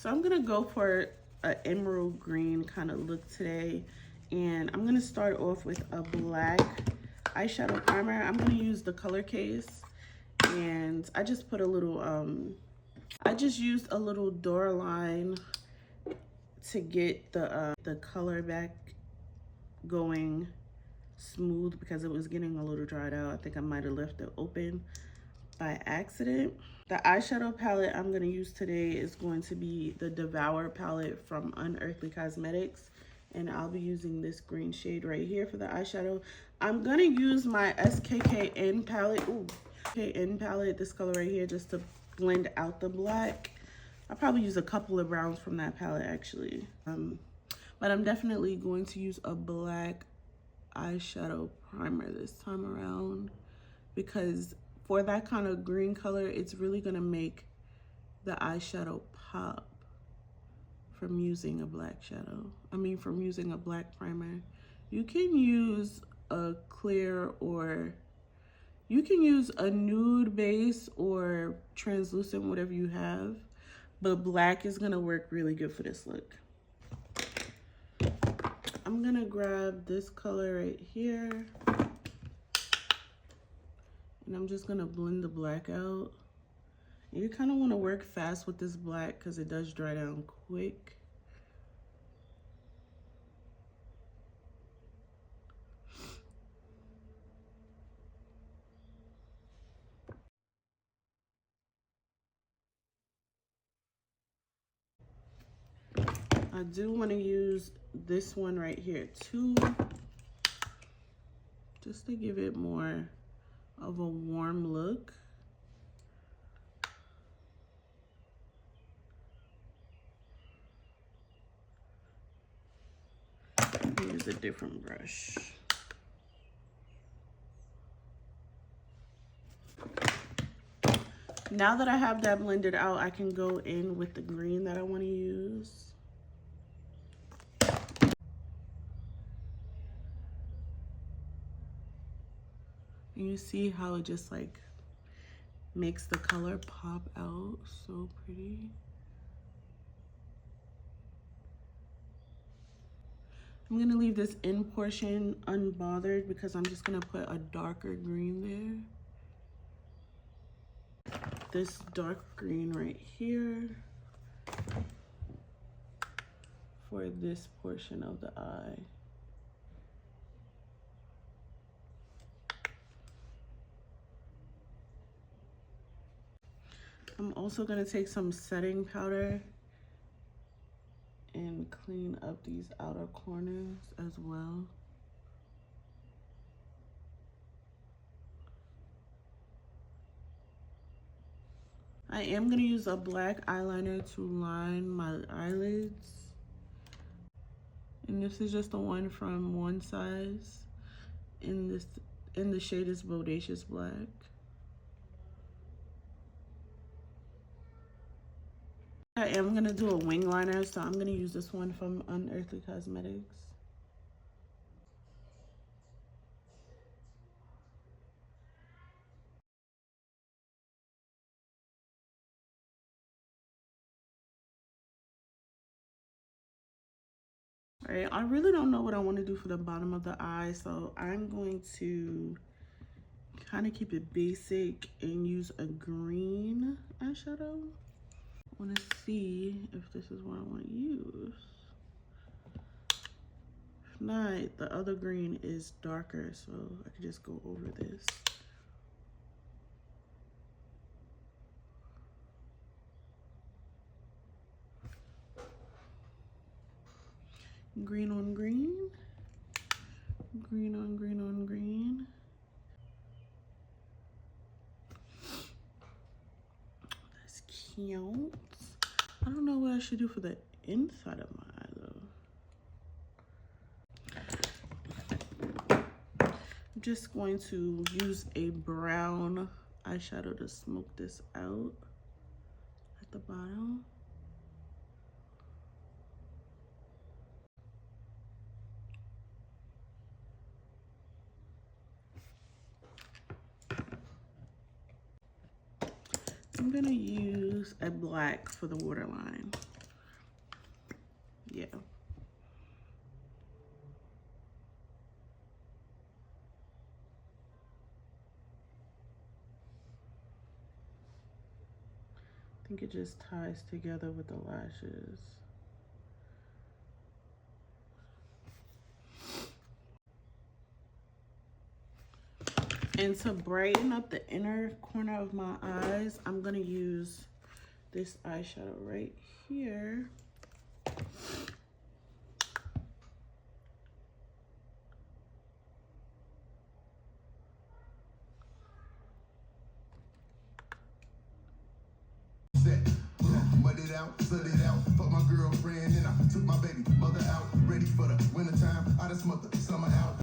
So I'm gonna go for an emerald green kind of look today. And I'm gonna start off with a black eyeshadow primer. I'm gonna use the Color Case. And I just put a little, I just used a little door line to get the color back going smooth because it was getting a little dried out. I think I might have left it open by accident. The eyeshadow palette I'm going to use today is going to be the Devour palette from Unearthly Cosmetics, and I'll be using this green shade right here for the eyeshadow. I'm going to use my SKKN palette, KN palette, this color right here, just to blend out the black. I'll probably use a couple of browns from that palette actually. But I'm definitely going to use a black eyeshadow primer this time around because for that kind of green color, it's really gonna make the eyeshadow pop from using a black shadow. From using a black primer. You can use a clear, or you can use a nude base or translucent, whatever you have, but black is gonna work really good for this look. I'm gonna grab this color right here, and I'm just gonna blend the black out. You kind of want to work fast with this black because it does dry down quick. I do want to use this one right here too, just to give it more of a warm look. Use a different brush. Now that I have that blended out, I can go in with the green that I want to use. And you see how it just like makes the color pop out so pretty. I'm gonna leave this in portion unbothered because I'm just gonna put a darker green there. This dark green right here for this portion of the eye. I'm also gonna take some setting powder and clean up these outer corners as well. I am gonna use a black eyeliner to line my eyelids. And this is just the one from One Size. In the shade is Bodacious Black. I am gonna do a wing liner, so I'm gonna use this one from Unearthly Cosmetics. All right, I really don't know what I want to do for the bottom of the eye, so I'm going to kind of keep it basic and use a green eyeshadow. I want to see if this is what I want to use. If not, the other green is darker, so I could just go over this. Green on green, green on green on green. That's cute. I don't know what I should do for the inside of my eye though. I'm just going to use a brown eyeshadow to smoke this out at the bottom. I'm gonna use a black for the waterline. Yeah. I think it just ties together with the lashes. And to brighten up the inner corner of my eyes, I'm gonna use this eyeshadow right here. Mud it out, sud it out, fuck my girlfriend, and I took my baby mother out, ready for the wintertime, I just smother summer out.